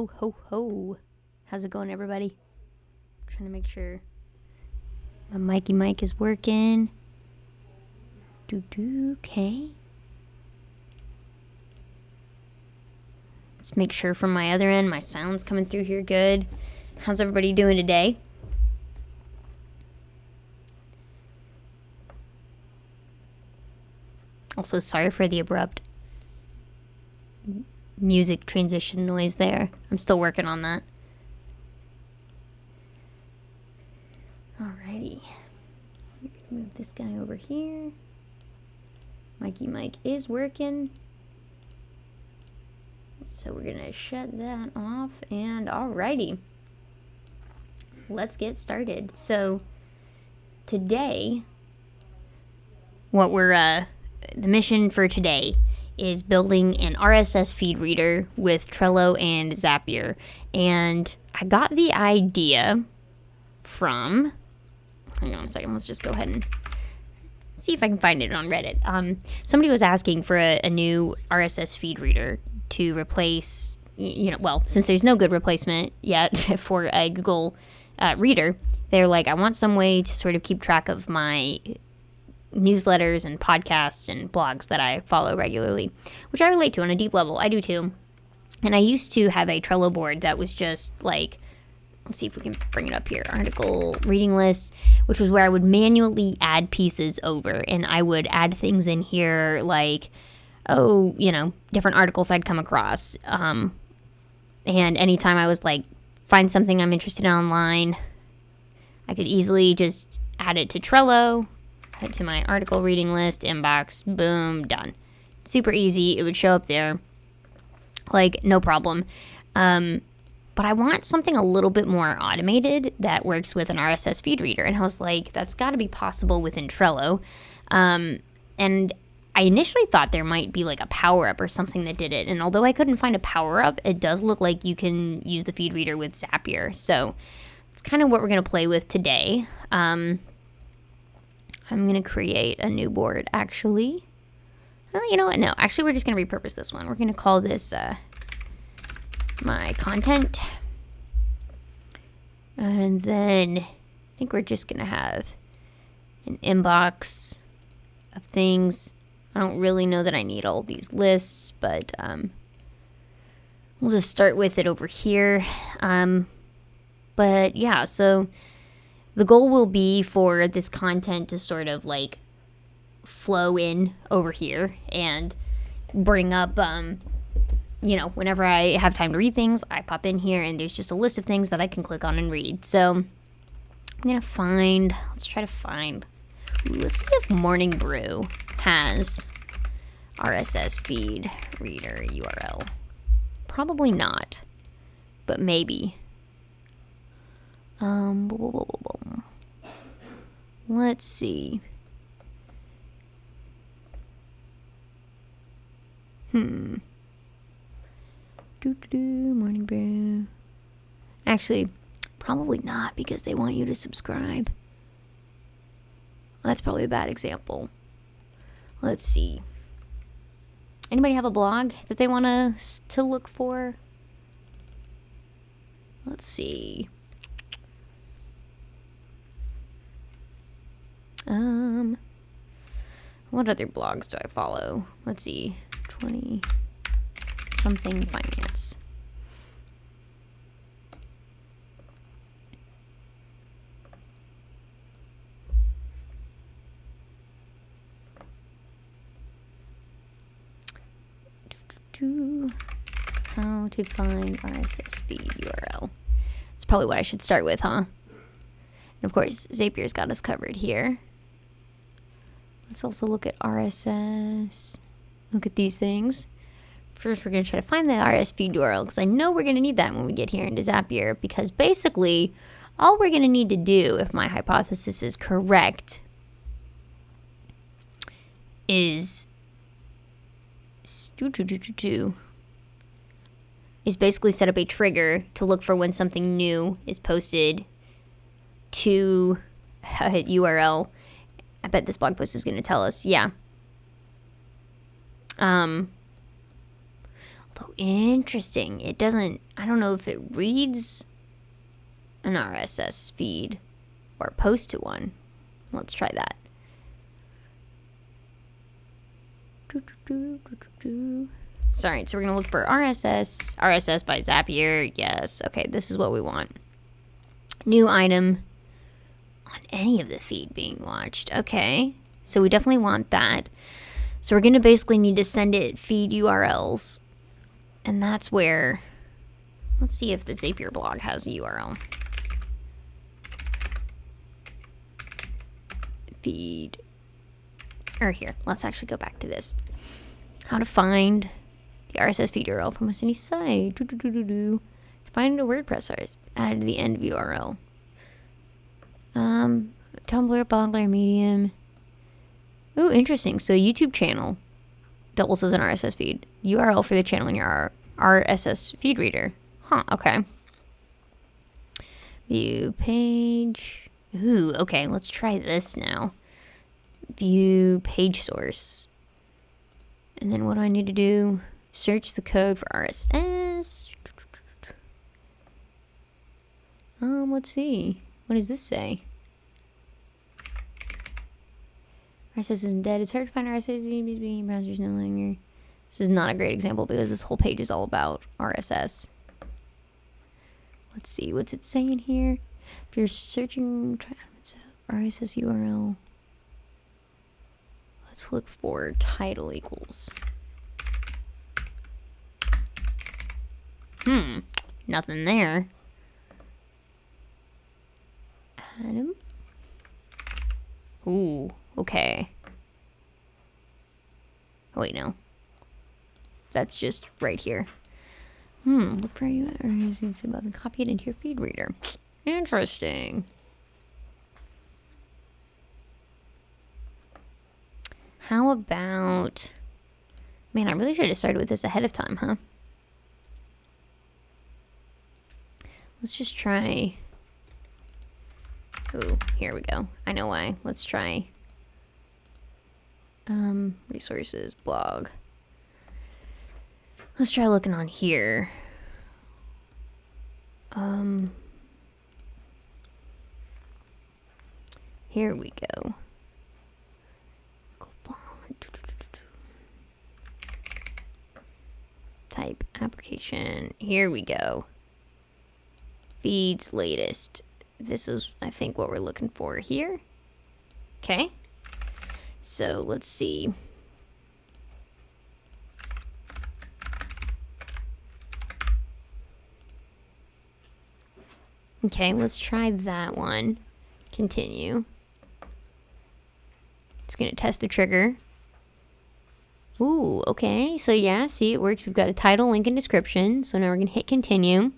Ho, ho, ho. How's it going, everybody? Trying to make sure my Mikey mic is working. Okay. Let's make sure from my other end my sound's coming through here good. How's everybody doing today? Also, sorry for the abrupt music transition noise there. I'm still working on that. Alrighty. Move this guy over here. Mikey mic is working. So we're gonna shut that off, and alrighty. Let's get started. So today, the mission for today is building an RSS feed reader with Trello and Zapier. And I got the idea from, hang on a second, let's just go ahead and see if I can find it on Reddit. Somebody was asking for a new RSS feed reader to replace, since there's no good replacement yet for a Google Reader, they're like, I want some way to sort of keep track of my newsletters and podcasts and blogs that I follow regularly, which I relate to on a deep level. I do too. And I used to have a Trello board that was just like, let's see if we can bring it up here, article reading list, which was where I would manually add pieces over, and I would add things in here like, different articles I'd come across. And anytime I was like, find something I'm interested in online, I could easily just add it to Trello, add it to my article reading list, inbox, boom, done. Super easy. It would show up there, like, no problem. But I want something a little bit more automated that works with an RSS feed reader. And I was like, that's got to be possible within Trello. And I initially thought there might be like a power-up or something that did it. And although I couldn't find a power-up, it does look like you can use the feed reader with Zapier. So it's kind of what we're going to play with today. I'm going to create a new board, actually. Oh, you know what? No, actually, we're just going to repurpose this one. We're going to call this my content. And then I think we're just going to have an inbox of things. I don't really know that I need all these lists, but we'll just start with it over here. But yeah, so the goal will be for this content to sort of like flow in over here and bring up, whenever I have time to read things, I pop in here and there's just a list of things that I can click on and read. So I'm going to let's try to find, let's see if Morning Brew has RSS feed reader URL. Probably not, but maybe. Let's see. Morning Brew. Actually, probably not, because they want you to subscribe. That's probably a bad example. Let's see. Anybody have a blog that they want to look for? Let's see. What other blogs do I follow? Let's see. 20 something finance. How to find RSS feed URL. That's probably what I should start with, huh? And of course, Zapier's got us covered here. Let's also look at RSS. Look at these things. First, we're going to try to find the RSS feed URL, because I know we're going to need that when we get here into Zapier, because basically, all we're going to need to do, if my hypothesis is correct, is basically set up a trigger to look for when something new is posted to a URL. I bet this blog post is going to tell us. Yeah. Oh, interesting. It doesn't, I don't know if it reads an RSS feed or posts to one. Let's try that. Sorry, so we're going to look for RSS by Zapier. Yes, okay, this is what we want. New item on any of the feed being watched. Okay, so we definitely want that. So we're going to basically need to send it feed URLs. And that's where, let's see if the Zapier blog has a URL. Feed, or here, let's actually go back to this. How to find the RSS feed URL from any site. Find a WordPress source. Add to the end of URL. Tumblr, Butler, Medium. Ooh, interesting. So YouTube channel doubles as an RSS feed. URL for the channel in your RSS feed reader. Huh, okay. View page. Ooh, okay, let's try this now. View page source. And then what do I need to do? Search the code for RSS. Let's see. What does this say? RSS isn't dead. It's hard to find RSS between browsers no longer. This is not a great example because this whole page is all about RSS. Let's see. What's it saying here? If you're searching RSS URL, let's look for title equals. Nothing there. Adam. Ooh, okay. Oh, wait, no. That's just right here. Look for you about the copy it into your feed reader. Interesting. How about... Man, I really should have started with this ahead of time, huh? Let's just try... Ooh, here we go. I know why. Let's try... resources, blog. Let's try looking on here. Here we go. Type application. Here we go. Feeds latest. This is, I think, what we're looking for here. Okay. So let's see. Okay, let's try that one. Continue. It's going to test the trigger. Ooh, okay. So yeah, see, it works. We've got a title, link, and description. So now we're going to hit continue.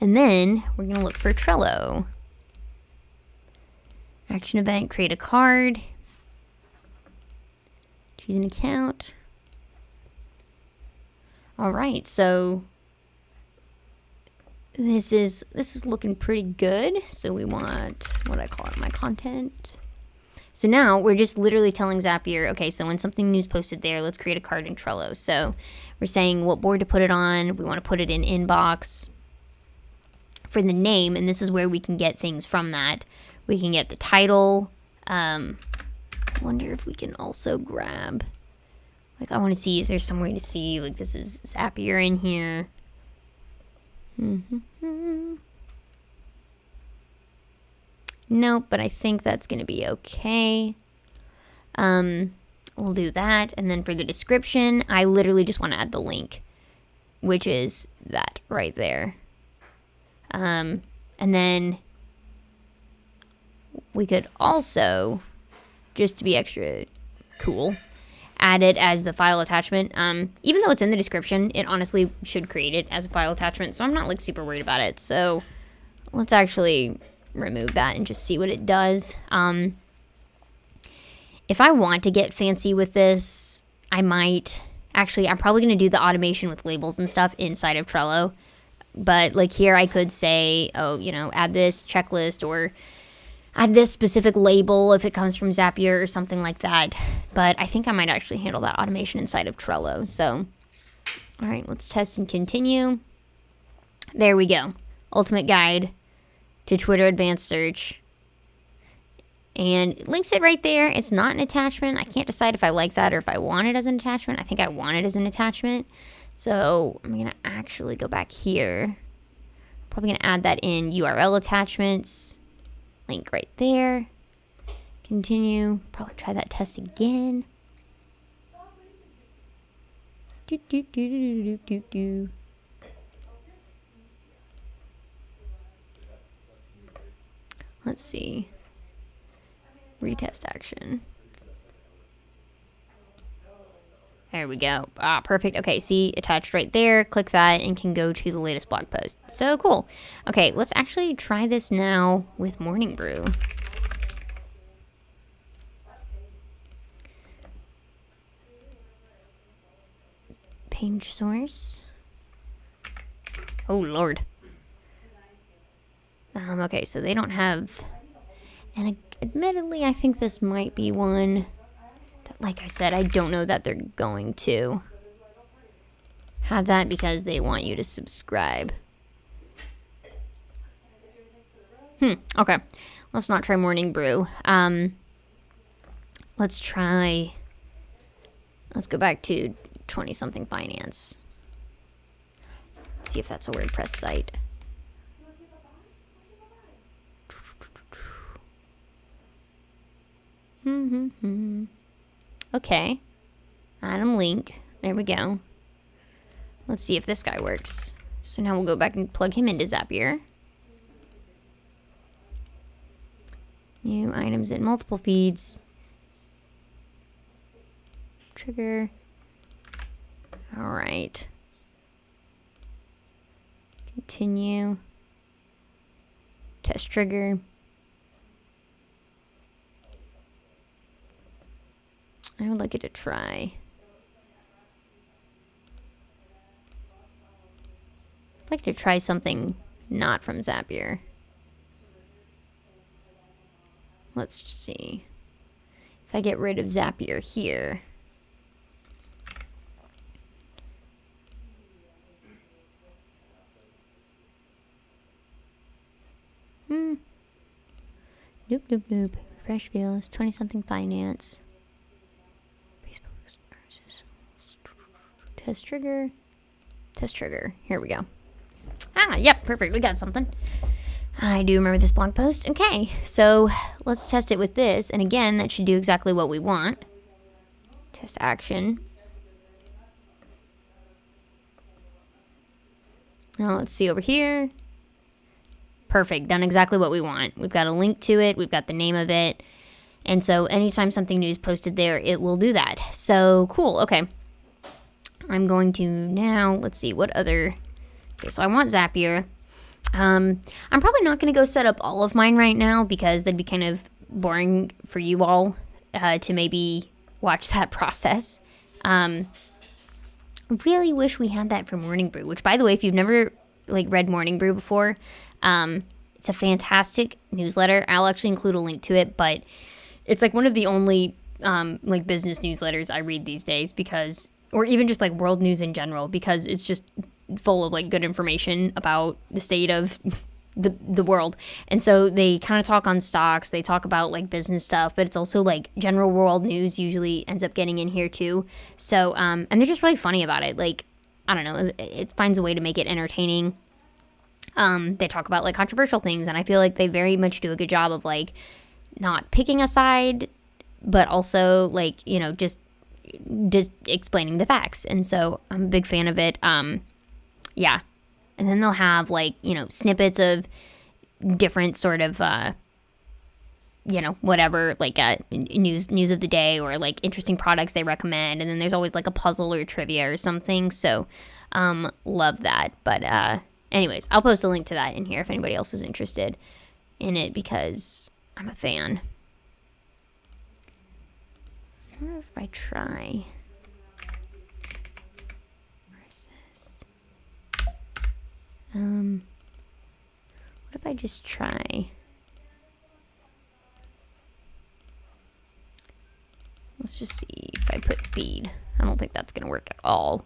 And then we're going to look for Trello. Action event, create a card. Choose an account. All right, so this is looking pretty good. So we want, what do I call it, my content. So now we're just literally telling Zapier, okay, so when something new is posted there, let's create a card in Trello. So we're saying what board to put it on. We want to put it in inbox for the name, and this is where we can get things from that. We can get the title. I wonder if we can also grab, like, I want to see, is there some way to see, like, this is Zapier in here. Nope, but I think that's going to be okay. We'll do that. And then for the description, I literally just want to add the link, which is that right there. And then we could also, just to be extra cool, add it as the file attachment. Even though it's in the description, it honestly should create it as a file attachment. So I'm not like super worried about it. So let's actually remove that and just see what it does. If I want to get fancy with this, I might. Actually, I'm probably going to do the automation with labels and stuff inside of Trello. But like here, I could say, oh, you know, add this checklist or add this specific label if it comes from Zapier or something like that. But I think I might actually handle that automation inside of Trello. So All right, let's test and continue. There we go. Ultimate guide to Twitter advanced search. And it links it right there. It's not an attachment. I can't decide if I like that or if I want it as an attachment. I think I want it as an attachment. So I'm going to actually go back here. Probably going to add that in URL attachments. Link right there. Continue. Probably try that test again. Let's see. Retest action. There we go. Ah, perfect. Okay, see, attached right there. Click that and can go to the latest blog post. So cool. Okay, let's actually try this now with Morning Brew. Page source. Oh, Lord. Okay, so they don't have... And admittedly, I think this might be one that, like I said, I don't know that they're going to have that because they want you to subscribe. Okay. Let's not try Morning Brew. Let's go back to 20-something finance. See if that's a WordPress site. Okay. Atom link. There we go. Let's see if this guy works. So now we'll go back and plug him into Zapier. New items in multiple feeds. Trigger. All right. Continue. Test trigger. I would like it to try. I'd like to try something not from Zapier. Let's see. If I get rid of Zapier here. Nope, nope, nope. Refresh fields, 20-something finance. Test trigger. Test trigger. Here we go. Ah, yep, perfect. We got something. I do remember this blog post. Okay, so let's test it with this. And again, that should do exactly what we want. Test action. Now let's see over here. Perfect. Done exactly what we want. We've got a link to it. We've got the name of it. And so anytime something new is posted there, it will do that. So cool. Okay. I'm going to now, let's see, what other... Okay, so I want Zapier. I'm probably not going to go set up all of mine right now because that'd be kind of boring for you all to maybe watch that process. I really wish we had that for Morning Brew, which, by the way, if you've never read Morning Brew before, it's a fantastic newsletter. I'll actually include a link to it, but it's one of the only business newsletters I read these days because... or even just world news in general, because it's just full of good information about the state of the world. And so they kind of talk on stocks, they talk about business stuff, but it's also general world news usually ends up getting in here too. So and they're just really funny about it. I don't know, it finds a way to make it entertaining. They talk about controversial things, and I feel they very much do a good job of not picking a side, but also just explaining the facts. And so I'm a big fan of it. Yeah. And then they'll have snippets of different sort of whatever, news of the day, or interesting products they recommend. And then there's always a puzzle or trivia or something. So love that. But anyways, I'll post a link to that in here if anybody else is interested in it, because I'm a fan. I wonder if I try RSS. What if I just try? Let's just see if I put feed. I don't think that's gonna work at all.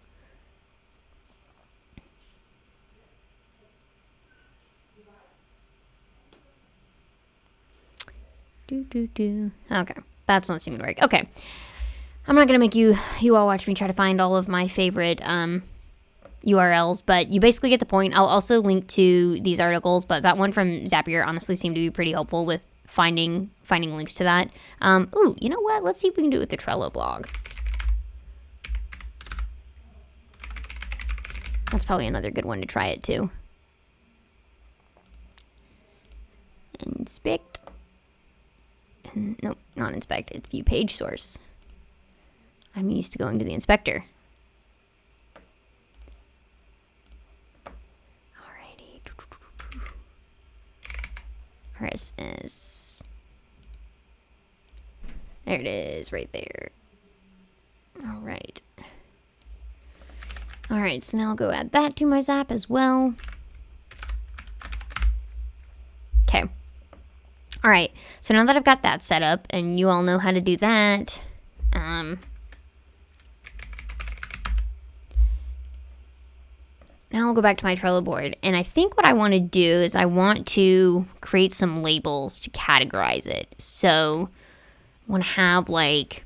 Okay, that's not seeming to work. Okay, I'm not gonna make you all watch me try to find all of my favorite URLs, but you basically get the point. I'll also link to these articles, but that one from Zapier honestly seemed to be pretty helpful with finding links to that. Ooh, you know what? Let's see if we can do it with the Trello blog. That's probably another good one to try it too. Inspect. Nope, not inspect. It's view page source. I'm used to going to the inspector. Alrighty. RSS. There it is, right there. Alright. Alright, so now I'll go add that to my Zap as well. Okay. Alright, so now that I've got that set up, and you all know how to do that, now I'll go back to my Trello board, and I think what I want to do is I want to create some labels to categorize it. So I want to have like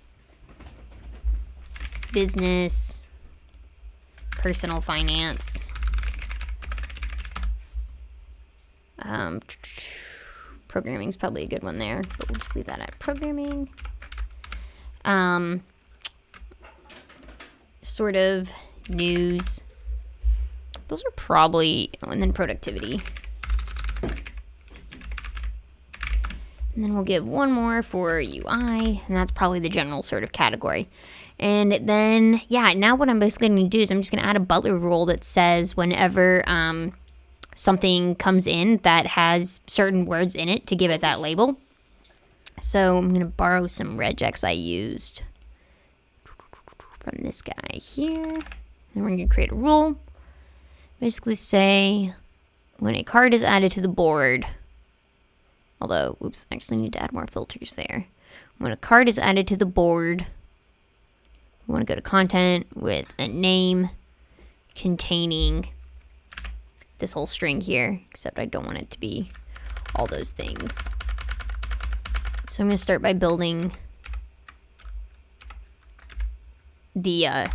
business, personal finance, programming is probably a good one there, but we'll just leave that at programming. Sort of news. Those are probably, and then productivity. And then we'll give one more for UI, and that's probably the general sort of category. And then, yeah, now what I'm basically going to do is I'm just going to add a Butler rule that says whenever something comes in that has certain words in it to give it that label. So I'm going to borrow some regex I used from this guy here. And we're going to create a rule. Basically say when a card is added to the board, although, oops, I actually need to add more filters there. When a card is added to the board, we want to go to content with a name containing this whole string here, except I don't want it to be all those things. So I'm going to start by building the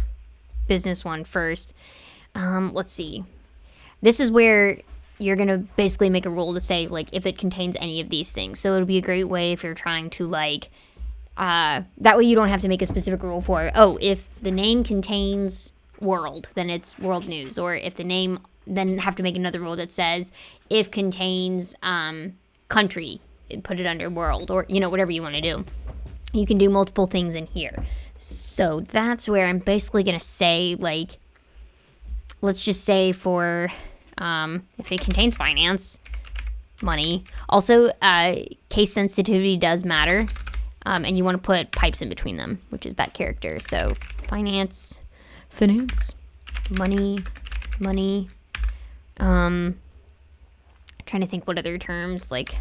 business one first. Let's see. This is where you're going to basically make a rule to say, like, if it contains any of these things. So it'll be a great way if you're trying to, like, that way you don't have to make a specific rule for, oh, if the name contains world, then it's world news. Or if the name, then have to make another rule that says, if contains country, put it under world. Or, you know, whatever you want to do. You can do multiple things in here. So that's where I'm basically going to say, like, let's just say for, if it contains finance, money. Also, case sensitivity does matter. And you want to put pipes in between them, which is that character. So finance, money. Trying to think what other terms, like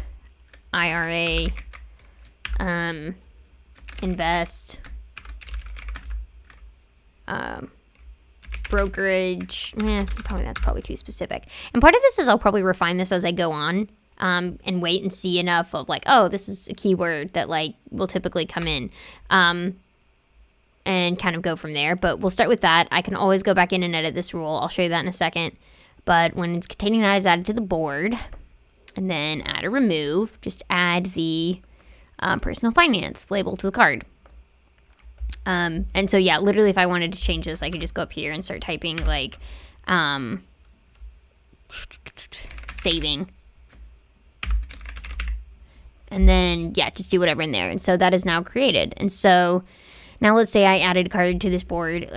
IRA, invest, brokerage. That's probably too specific. And part of this is I'll probably refine this as I go on, and wait and see enough of like, oh, this is a keyword that like will typically come in, and kind of go from there. But we'll start with that. I can always go back in and edit this rule. I'll show you that in a second. But when it's containing that is added to the board, and then add or remove, just add the personal finance label to the card. And so, yeah, literally if I wanted to change this, I could just go up here and start typing like saving. And then, yeah, just do whatever in there. And so that is now created. And so now let's say I added a card to this board.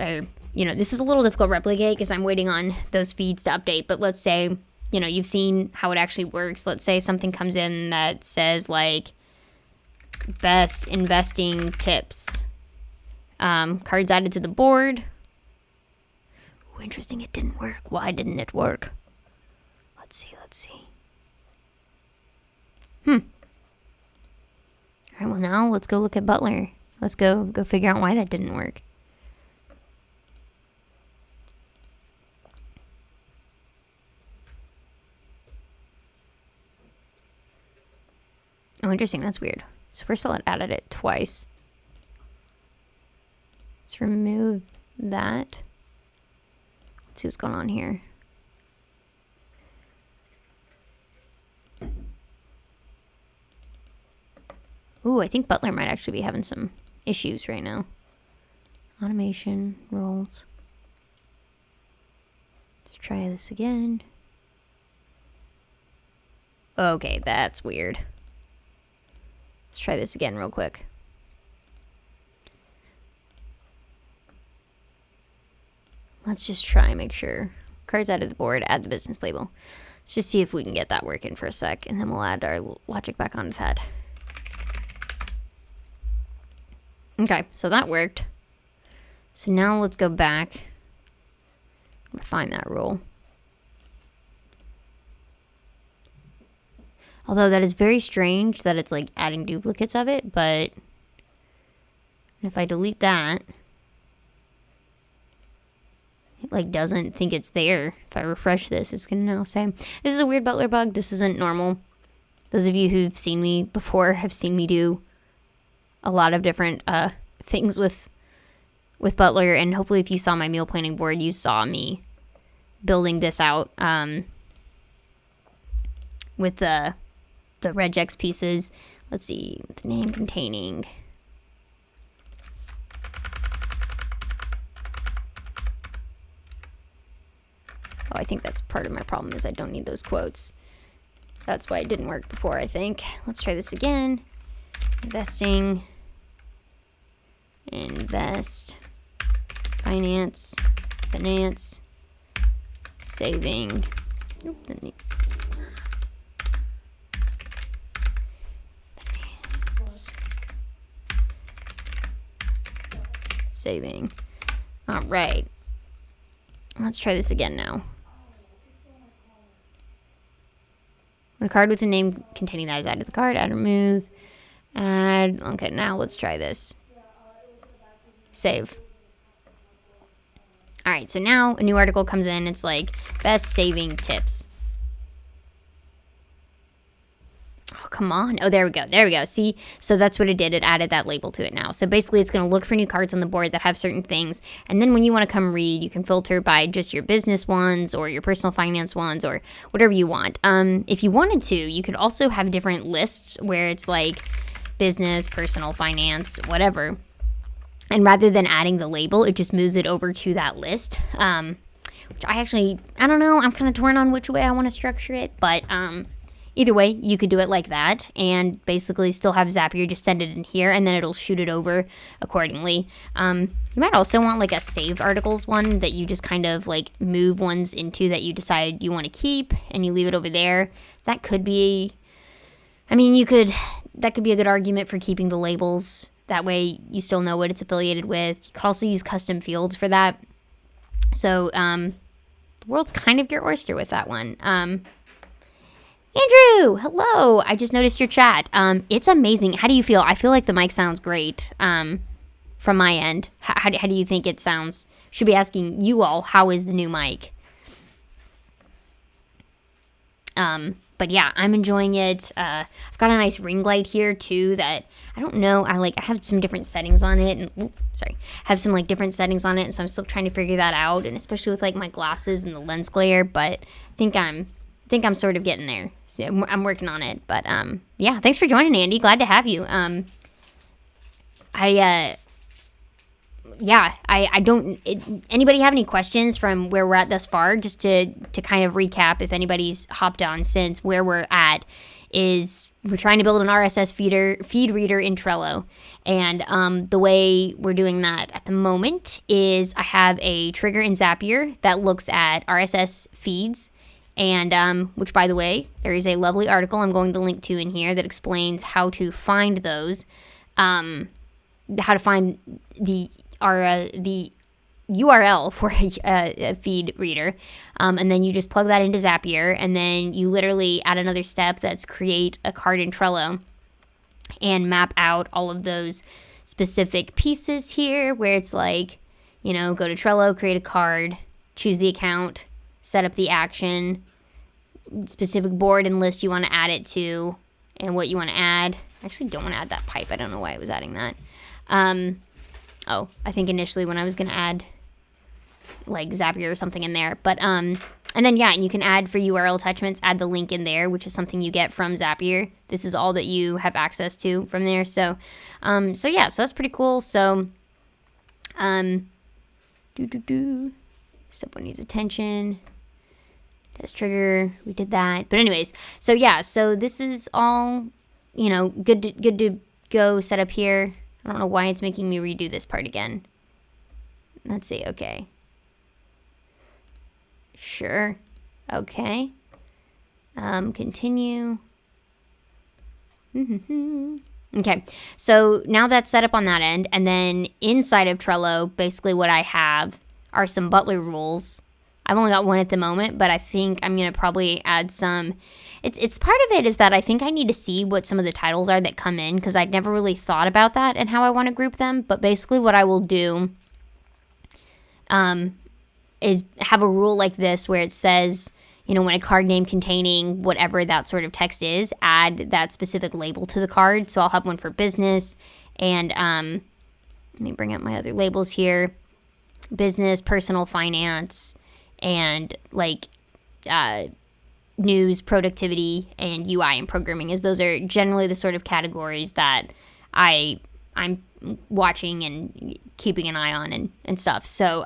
You know, this is a little difficult to replicate because I'm waiting on those feeds to update. But let's say, you know, you've seen how it actually works. Let's say something comes in that says like best investing tips. Cards added to the board. Ooh, interesting, it didn't work. Why didn't it work? Let's see. All right, well now let's go look at Butler. Let's go figure out why that didn't work. Oh, interesting, that's weird. So first of all, it added it twice. Let's remove that. Let's see what's going on here. Ooh, I think Butler might actually be having some issues right now. Automation, roles. Let's try this again. Okay, that's weird. Let's try this again real quick. Let's just try and make sure. Cards out of the board, add the business label. Let's just see if we can get that working for a sec, and then we'll add our logic back onto that. Okay, so that worked. So now let's go back and find that rule. Although that is very strange that it's like adding duplicates of it, but if I delete that, it like doesn't think it's there. If I refresh this, it's gonna now say, this is a weird Butler bug. This isn't normal. Those of you who've seen me before have seen me do a lot of different things with Butler, and hopefully if you saw my meal planning board, you saw me building this out with the regex pieces. Let's see, the name containing. Oh, I think that's part of my problem is I don't need those quotes. That's why it didn't work before, I think. Let's try this again. Investing. Invest. Finance. Finance. Saving. Finance. Saving. All right. Let's try this again now. When a card with a name containing that is added to the card, add, remove, add. Okay, now let's try this. Save. All right, so now a new article comes in. It's like best saving tips. Oh, come on. Oh, there we go. There we go. See, so that's what it did. It added that label to it now. So basically it's going to look for new cards on the board that have certain things. And then when you want to come read, you can filter by just your business ones or your personal finance ones or whatever you want. If you wanted to, you could also have different lists where it's like business, personal finance, whatever. And rather than adding the label, it just moves it over to that list. Which I don't know. I'm kind of torn on which way I want to structure it. But either way, you could do it like that and basically still have Zapier just send it in here and then it'll shoot it over accordingly. You might also want like a saved articles one that you just kind of like move ones into that you decide you want to keep and you leave it over there. That could be, that could be a good argument for keeping the labels. That way you still know what it's affiliated with. You could also use custom fields for that. So the world's kind of your oyster with that one. Andrew, hello. I just noticed your chat. It's amazing. How do you feel? I feel like the mic sounds great from my end. How do you think it sounds? Should be asking you all, how is the new mic? But yeah, I'm enjoying it. I've got a nice ring light here too that I don't know. I have some different settings on it and have some like different settings on it. And so I'm still trying to figure that out. And especially with like my glasses and the lens glare, but I think I'm sort of getting there. So I'm working on it. But yeah, thanks for joining, Andy. Glad to have you. Anybody have any questions from where we're at thus far? Just to kind of recap, if anybody's hopped on since, where we're at is we're trying to build an RSS feed reader in Trello. And the way we're doing that at the moment is I have a trigger in Zapier that looks at RSS feeds. And which, by the way, there is a lovely article I'm going to link to in here that explains how to find those, how to find the URL for a feed reader, and then you just plug that into Zapier, and then you literally add another step that's create a card in Trello and map out all of those specific pieces here where it's like, go to Trello, create a card, choose the account, set up the action, specific board and list you want to add it to, and what you want to add. I actually don't want to add that pipe. I don't know why I was adding that. Oh, I think initially when I was going to add like Zapier or something in there. But, and then, yeah, and you can add for URL attachments, add the link in there, which is something you get from Zapier. This is all that you have access to from there. So, so yeah, so that's pretty cool. So, step one needs attention. Test trigger, we did that. But anyways, so yeah, so this is all, you know, good to go set up here. I don't know why it's making me redo this part again. Let's see, okay. Sure. Okay. Continue. Okay, so now that's set up on that end, and then inside of Trello, basically what I have are some Butler rules. I've only got one at the moment, but I think I'm going to probably add some. It's part of it is that I think I need to see what some of the titles are that come in, because I'd never really thought about that and how I want to group them. But basically what I will do is have a rule like this where it says, you know, when a card name containing whatever that sort of text is, add that specific label to the card. So I'll have one for business, and let me bring up my other labels here. Business, personal finance, and like news, productivity, and UI and programming, as those are generally the sort of categories that I'm watching and keeping an eye on and stuff. So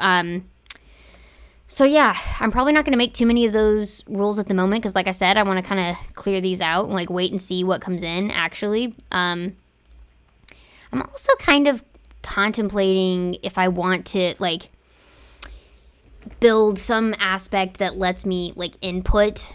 so yeah, I'm probably not going to make too many of those rules at the moment, because like I said, I want to kind of clear these out and like wait and see what comes in actually. I'm also kind of contemplating if I want to like build some aspect that lets me like input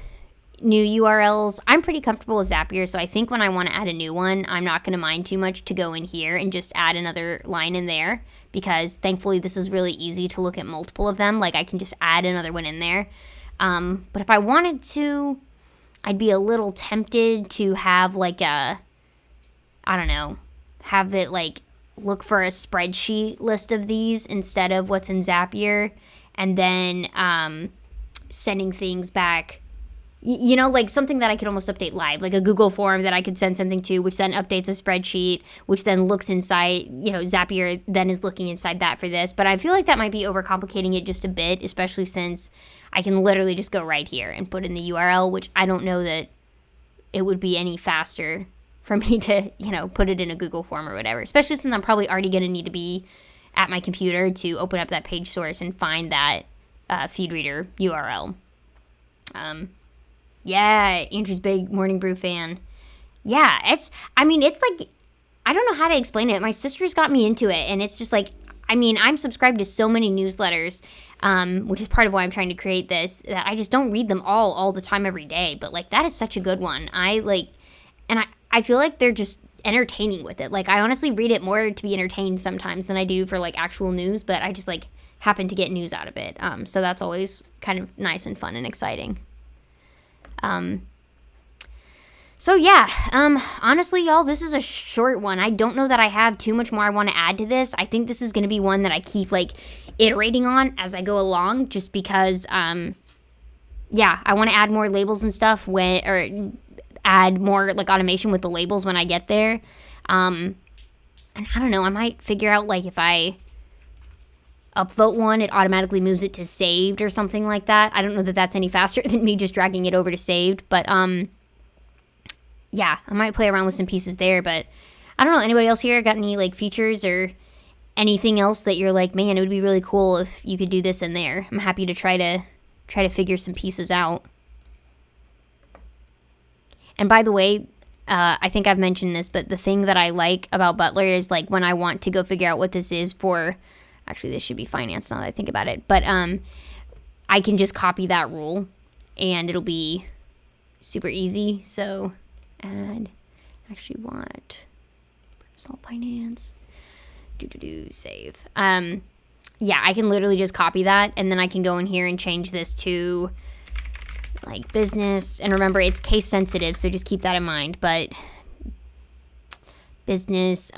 new URLs. I'm pretty comfortable with Zapier, so I think when I want to add a new one, I'm not going to mind too much to go in here and just add another line in there, because thankfully this is really easy to look at multiple of them. Like I can just add another one in there. But if I wanted to, I'd be a little tempted to have like a, I don't know, have it like look for a spreadsheet list of these instead of what's in Zapier, and then sending things back, you know, like something that I could almost update live, like a Google form that I could send something to, which then updates a spreadsheet, which then looks inside, you know, Zapier then is looking inside that for this. But I feel like that might be overcomplicating it just a bit, especially since I can literally just go right here and put in the URL, which I don't know that it would be any faster for me to, you know, put it in a Google form or whatever, especially since I'm probably already going to need to be at my computer to open up that page source and find that feed reader URL. Yeah, Andrew's big Morning Brew fan. Yeah, it's like, I don't know how to explain it. My sister's got me into it, and it's just like, I mean, I'm subscribed to so many newsletters, which is part of why I'm trying to create this, that I just don't read them all the time every day. But like, that is such a good one. I feel like they're just entertaining with it. Like, I honestly read it more to be entertained sometimes than I do for like actual news, but I just like happen to get news out of it. So that's always kind of nice and fun and exciting. So yeah, honestly, y'all, this is a short one. I don't know that I have too much more I want to add to this. I think this is going to be one that I keep like iterating on as I go along, just because, yeah, I want to add more labels and stuff or add more like automation with the labels when I get there. And I don't know, I might figure out like if I upvote one, it automatically moves it to saved or something like that. I don't know that that's any faster than me just dragging it over to saved, but yeah, I might play around with some pieces there. But I don't know, anybody else here got any like features or anything else that you're like, man, it would be really cool if you could do this in there? I'm happy to try to figure some pieces out. And by the way, I think I've mentioned this, but the thing that I like about Butler is like when I want to go figure out what this is for, actually this should be finance now that I think about it, but I can just copy that rule and it'll be super easy. So add, actually want personal finance, save. Yeah, I can literally just copy that, and then I can go in here and change this to like business, and remember it's case sensitive, so just keep that in mind. But business,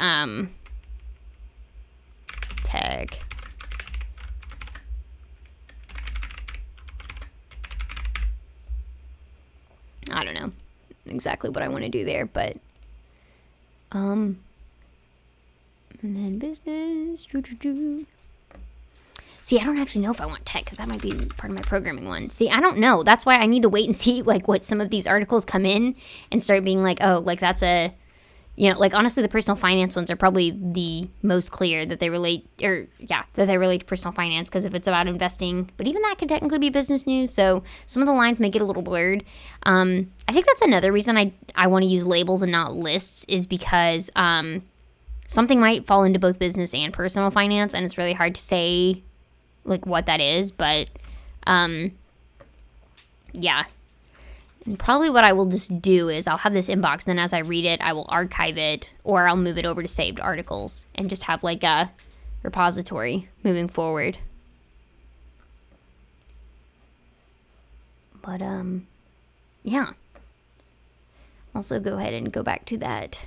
tech, I don't know exactly what I want to do there, but And then business. See, I don't actually know if I want tech because that might be part of my programming one. See, I don't know. That's why I need to wait and see like what some of these articles come in and start being like, oh, like that's a, like honestly, the personal finance ones are probably the most clear that they relate, that they relate to personal finance because if it's about investing, but even that could technically be business news. So some of the lines make it a little blurred. I think that's another reason I want to use labels and not lists is because something might fall into both business and personal finance, and it's really hard to say like what that is, but yeah. And probably what I will just do is I'll have this inbox, then as I read it, I will archive it, or I'll move it over to saved articles and just have like a repository moving forward. But yeah. Also go ahead and go back to that.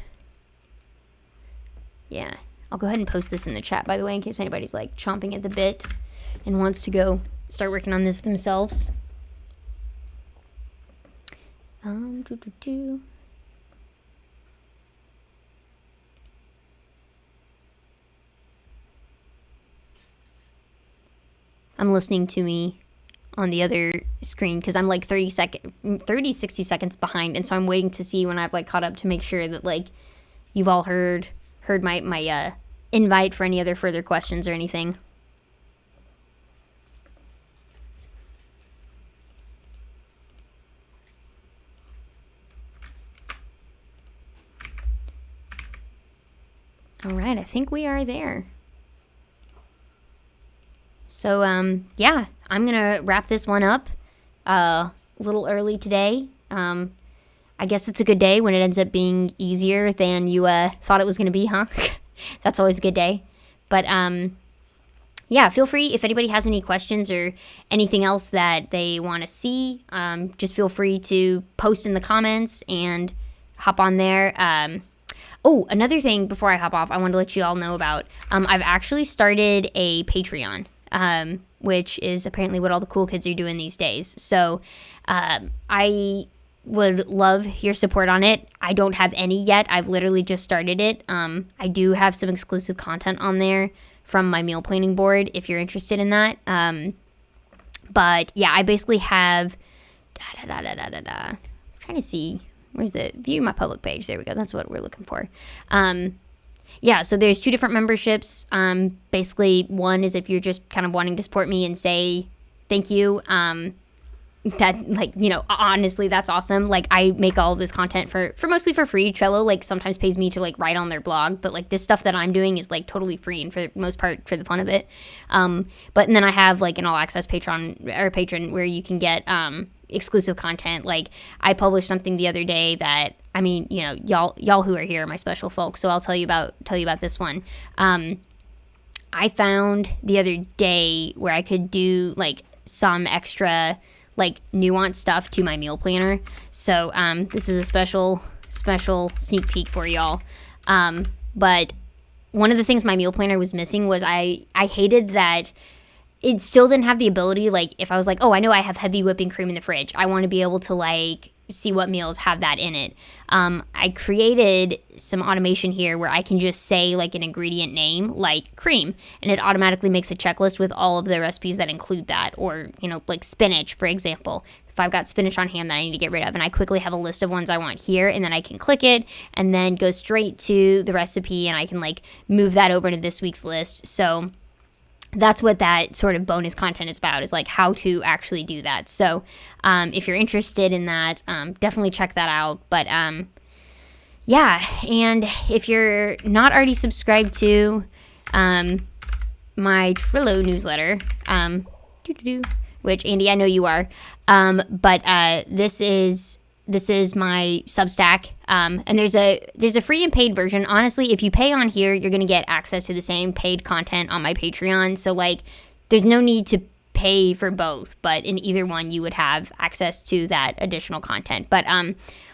Yeah. I'll go ahead and post this in the chat, by the way, in case anybody's like chomping at the bit and wants to go start working on this themselves. I'm listening to me on the other screen because I'm like 60 seconds behind, and so I'm waiting to see when I've like caught up to make sure that like you've all heard my invite for any other further questions or anything. All right, I think we are there. So, yeah, I'm going to wrap this one up a little early today. I guess it's a good day when it ends up being easier than you thought it was going to be, huh? That's always a good day. But, yeah, feel free if anybody has any questions or anything else that they want to see. Just feel free to post in the comments and hop on there. Oh, another thing before I hop off, I wanted to let you all know about. I've actually started a Patreon, which is apparently what all the cool kids are doing these days. So I would love your support on it. I don't have any yet. I've literally just started it. I do have some exclusive content on there from my meal planning board if you're interested in that. But yeah, I basically have... I'm trying to see... Where's the view my public page? There we go. That's what we're looking for. Yeah, so there's 2 different memberships. Basically, one is if you're just kind of wanting to support me and say thank you. That, like, honestly, that's awesome. Like, I make all this content for mostly for free. Trello, like, sometimes pays me to, like, write on their blog. But, like, this stuff that I'm doing is, like, totally free and for the most part for the fun of it. But and then I have, like, an all-access patron where you can get... exclusive content. Like I published something the other day that y'all who are here are my special folks, so I'll tell you about this one. I found the other day where I could do like some extra like nuanced stuff to my meal planner. So this is a special sneak peek for y'all. But one of the things my meal planner was missing was I hated that it still didn't have the ability, like, if I was like, oh, I know I have heavy whipping cream in the fridge. I want to be able to, like, see what meals have that in it. I created some automation here where I can just say, like, an ingredient name, like cream, and it automatically makes a checklist with all of the recipes that include that. Or, like spinach, for example. If I've got spinach on hand that I need to get rid of, and I quickly have a list of ones I want here, and then I can click it, and then go straight to the recipe, and I can, like, move that over to this week's list. So... that's what that sort of bonus content is about, is like how to actually do that. So if you're interested in that, definitely check that out. But yeah, and if you're not already subscribed to my Trello newsletter, which Andy, I know you are, but this is my Substack, and there's a free and paid version. Honestly, if you pay on here, you're going to get access to the same paid content on my Patreon. So, like, there's no need to pay for both, but in either one, you would have access to that additional content. But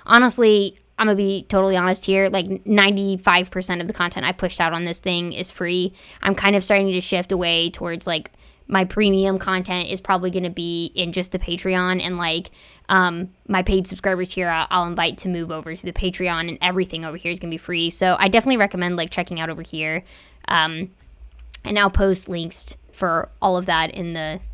honestly, I'm going to be totally honest here. Like, 95% of the content I pushed out on this thing is free. I'm kind of starting to shift away towards, like, my premium content is probably going to be in just the Patreon, and like my paid subscribers here I'll invite to move over to the Patreon, and everything over here is going to be free. So I definitely recommend like checking out over here, and I'll post links for all of that in the